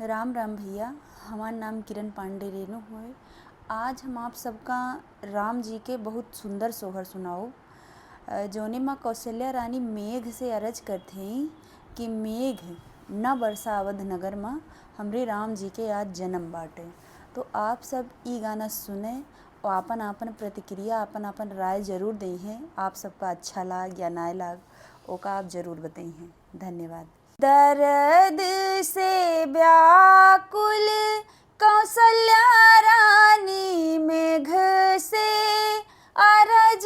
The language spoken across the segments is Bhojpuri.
राम राम भैया। हमार नाम किरण पांडे रेणु है। आज हम आप सबका राम जी के बहुत सुंदर सोहर सुनाओ। जौने माँ कौशल्या रानी मेघ से अरज करते हैं कि मेघ न बरसा अवध नगर माँ, हमरे राम जी के आज जन्म बाटे। तो आप सब ई गाना सुने और आपन आपन प्रतिक्रिया आपन आपन राय जरूर दें हैं। आप सबका अच्छा लाग या ना लाग ओका आप जरूर बताई हैं। धन्यवाद। दर्द से व्याकुल कौशल्या रानी मेघ से अरज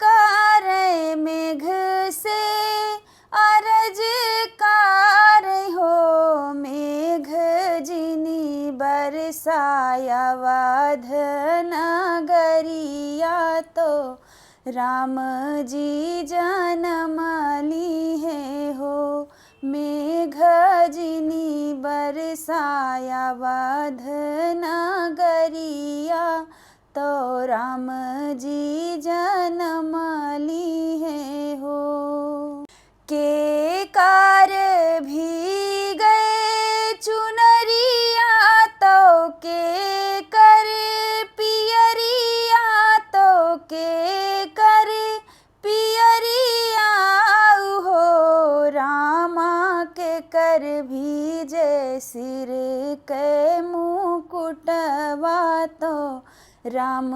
करे, मेघ से अरज करे हो। मेघ जिनी बरसाया अवध नगरिया, तो राम जी जन्म ली है हो। मेघ जिनी बरसाया अवध नगरिया, तो राम जी जन्म ली है हो। के कार भी गए चुनरिया, तो के कर पियरिया, तो के कर पियरिया हो। रामा के कर भीजे सिर के मुकुटवा, तो राम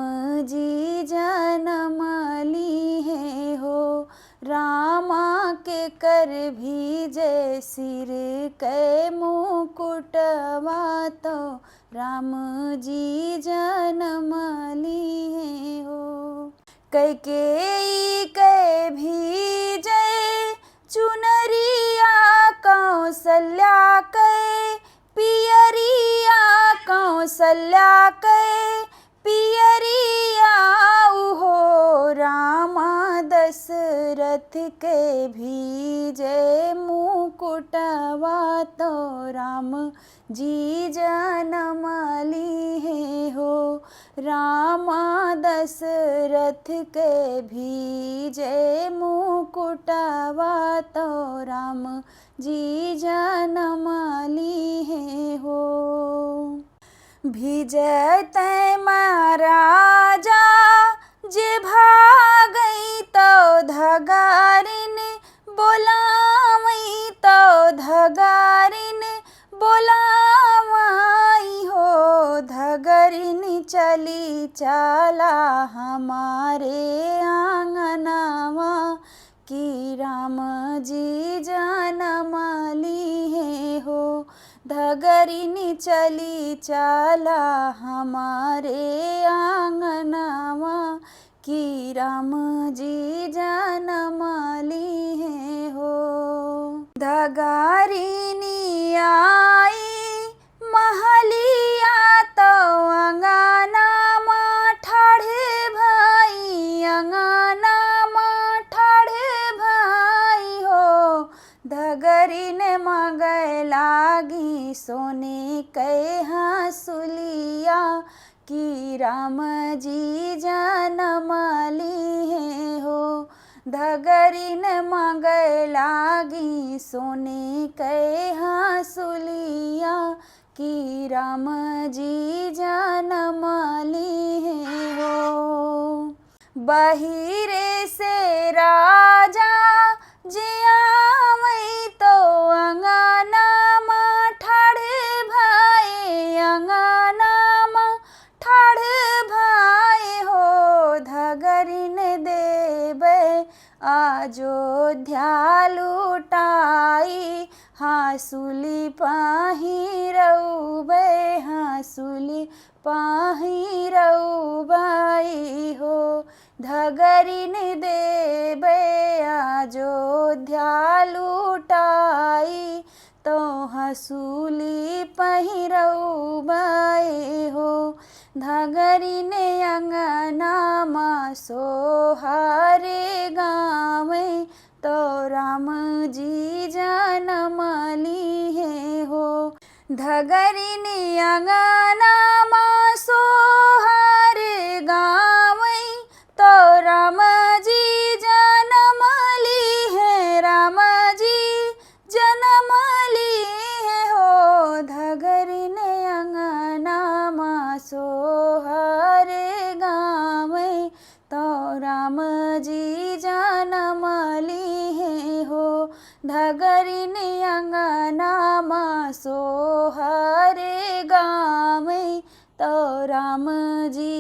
जी जन्म ली है हो। रामा के कर भीजे सिर के मुकुटवा, तो राम जी जन्म ली है हो। कैकेयी के भीजे चुनरिया, कौशल्या के पियरिया, कौशल्या के पियरिया हो। रामा दशरथ के भीजे मुकुटवा, तो राम जी जन्म ली है हो। रामा दशरथ के भीजे मुकुटवा, तो राम जी जन्म ली है हो। भिजते महाराजा जे भागई, तो धगारिन बोलावई, तो धगारिन बोलावई हो। धगरिन चली चला हमारे आंगनवा, कि राम जी जन्म ली है हो। धगरिन चली चला हमारे आंगनवा, कि राम जी जन्म ली है हो। धगरिनी आई महलिया, तो अंगनामा ठाढ़े भाई, अंगनामा ठाढ़े भाई हो। धगरिन मांगे लागी सोने के हंसुलिया, कि राम जी जन्म ली है हो। धगरिन मांगे लागी सोने के हंसुलिया, कि राम जी जन्म ली है हो। बहिरे से राजा जे आवई, तो अंगनामा ठाढ़े भाई, अंगनामा ठाढ़े भाई हो। धगरिन देवे अयोध्या लुटाई, हासुली पहिरउबे, हासुली पहिरउबाई हो। धगरिन देवे अयोध्या लुटाई, तो हसूली पहिरउबाई हो। धगरिन अंगनामा सोहारे गावे, तो राम जी जन्म ली है हो। धगरिन अंगनामा सोहारे गावे, तो राम जी जन्म ली है, राम जी जन्म ली है हो। धगरिन तो राम जी जनम लिहे हो धगरिन अंगनामा सोहरे गामै तो राम जी